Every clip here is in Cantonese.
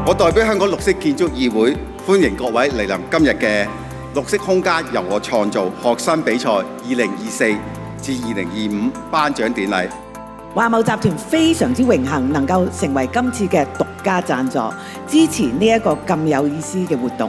我代表香港綠色建築議會，歡迎各位嚟臨今日嘅綠色空間由我創造學生比賽2024至2025頒獎典禮。華懋集團非常之榮幸能夠成為今次嘅獨家贊助，支持呢一個咁有意思嘅活動。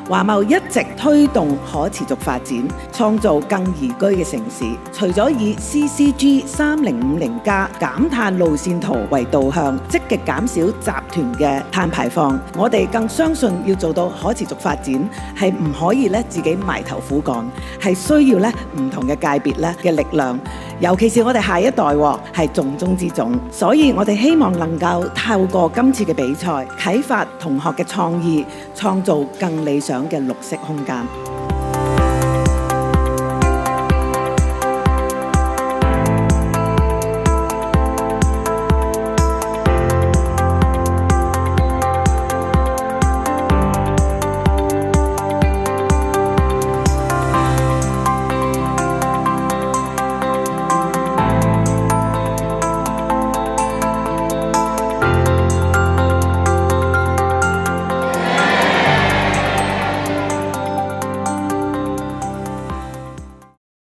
華懋一直推動可持續發展，創造更宜居嘅城市。除咗以 CCG 3050+ 減碳路線圖為導向，積極減少集團嘅碳排放，我哋更相信要做到可持續發展，係唔可以自己埋頭苦幹，係需要唔同嘅界別嘅力量。尤其是我哋下一代係重中之重，所以我哋希望能夠透過今次嘅比賽，啟發同學嘅創意，創造更理想嘅綠色空間。